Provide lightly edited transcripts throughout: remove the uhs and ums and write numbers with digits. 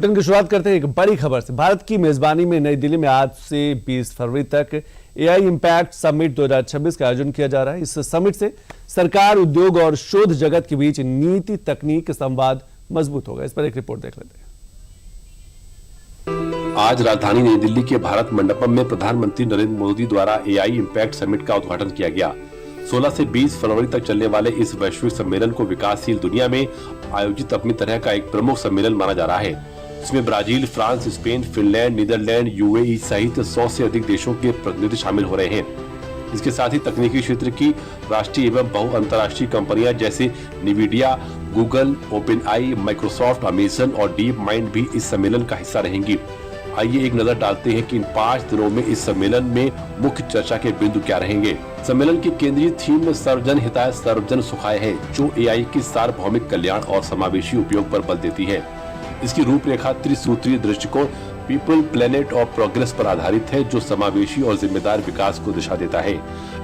Bulletin की शुरुआत करते हैं एक बड़ी खबर से। भारत की मेजबानी में नई दिल्ली में आज से 20 फरवरी तक एआई इम्पैक्ट समिट 2026 का आयोजन किया जा रहा है। इस समिट से सरकार, उद्योग और शोध जगत के बीच नीति तकनीक संवाद मजबूत होगा। इस पर एक रिपोर्ट देख लेते हैं। आज राजधानी नई दिल्ली के भारत मंडपम में प्रधानमंत्री नरेंद्र मोदी द्वारा एआई इम्पैक्ट समिट का उद्घाटन किया गया। 16 से 20 फरवरी तक चलने वाले इस वैश्विक सम्मेलन को विकासशील दुनिया में आयोजित अपनी तरह का एक प्रमुख सम्मेलन माना जा रहा है। इसमें Brazil, France, Spain, Finland, Netherland, UAE सहित 100 से अधिक देशों के प्रतिनिधि शामिल हो रहे हैं। इसके साथ ही तकनीकी क्षेत्र की राष्ट्रीय एवं बहु अंतर्राष्ट्रीय कंपनियां जैसे निविडिया, गूगल, ओपनआई, माइक्रोसॉफ्ट, अमेजन और डीप माइंड भी इस सम्मेलन का हिस्सा रहेंगी। आइए एक नजर डालते हैं कि इन 5 दिनों में इस सम्मेलन में मुख्य चर्चा के बिंदु क्या रहेंगे। सम्मेलन की केंद्रीय थीम सर्वजन हिताय सर्वजन सुखाय है, जो एआई की सार्वभौमिक कल्याण और समावेशी उपयोग पर बल देती है। इसकी रूपरेखा त्रिसूत्रीय दृष्टिकोण पीपल, प्लेनेट और प्रोग्रेस पर आधारित है, जो समावेशी और जिम्मेदार विकास को दिशा देता है।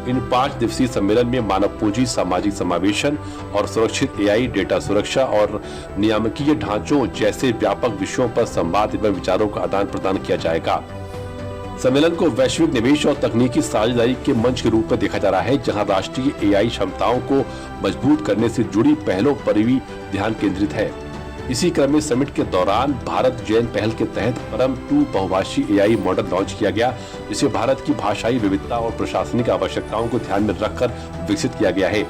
इन 5 दिवसीय सम्मेलन में मानव पूंजी, सामाजिक समावेशन और सुरक्षित एआई, डेटा सुरक्षा और नियामकीय ढांचों जैसे व्यापक विषयों पर संवाद एवं विचारों का आदान प्रदान किया जाएगा। सम्मेलन को वैश्विक निवेश और तकनीकी साझेदारी के मंच के रूप में देखा जा रहा है, जहां राष्ट्रीय एआई क्षमताओं को मजबूत करने से जुड़ी पहलों पर भी ध्यान केंद्रित है। इसी क्रम में समिट के दौरान भारत जैन पहल के तहत परम 2 बहुभाषी एआई मॉडल लॉन्च किया गया, जिसे भारत की भाषाई विविधता और प्रशासनिक आवश्यकताओं को ध्यान में रखकर विकसित किया गया है।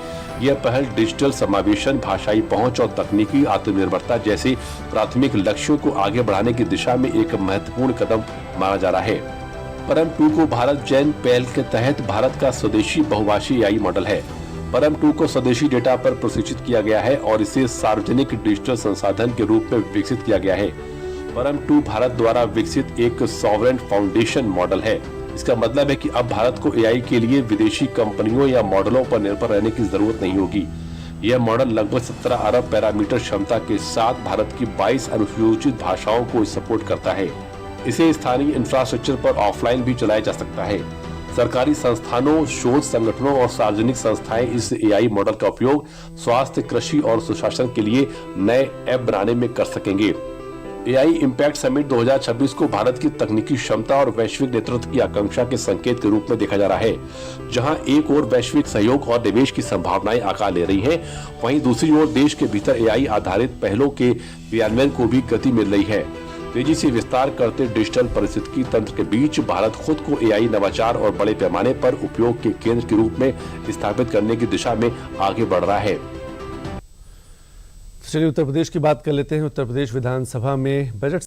यह पहल डिजिटल समावेशन, भाषाई पहुंच और तकनीकी आत्मनिर्भरता जैसे प्राथमिक लक्ष्यों को आगे बढ़ाने की दिशा में एक महत्वपूर्ण कदम माना जा रहा है। परम 2 को भारत जैन पहल के तहत भारत का स्वदेशी बहुभाषी एआई मॉडल है। परम 2 को स्वदेशी डेटा पर प्रशिक्षित किया गया है और इसे सार्वजनिक डिजिटल संसाधन के रूप में विकसित किया गया है। परम 2 भारत द्वारा विकसित एक सॉवरेन फाउंडेशन मॉडल है। इसका मतलब है कि अब भारत को एआई के लिए विदेशी कंपनियों या मॉडलों पर निर्भर रहने की जरूरत नहीं होगी। यह मॉडल लगभग 17 अरब पैरामीटर क्षमता के साथ भारत की 22 अनुसूचित भाषाओं को सपोर्ट करता है। इसे स्थानीय इंफ्रास्ट्रक्चर पर ऑफलाइन भी चलाया जा सकता है। सरकारी संस्थानों, शोध संगठनों और सार्वजनिक संस्थाएं इस एआई मॉडल का उपयोग स्वास्थ्य, कृषि और सुशासन के लिए नए ऐप बनाने में कर सकेंगे। एआई इम्पैक्ट समिट 2026 को भारत की तकनीकी क्षमता और वैश्विक नेतृत्व की आकांक्षा के संकेत के रूप में देखा जा रहा है। जहां एक ओर वैश्विक सहयोग और निवेश की संभावनाएं आकार ले रही हैं, वहीं दूसरी ओर देश के भीतर एआई आधारित पहलों के क्रियान्वयन को भी गति मिल रही है। तेजी से विस्तार करते डिजिटल पारिस्थितिकी तंत्र के बीच भारत खुद को एआई नवाचार और बड़े पैमाने पर उपयोग के केंद्र के रूप में स्थापित करने की दिशा में आगे बढ़ रहा है। चलिए उत्तर प्रदेश की बात कर लेते हैं। उत्तर प्रदेश विधानसभा में बजट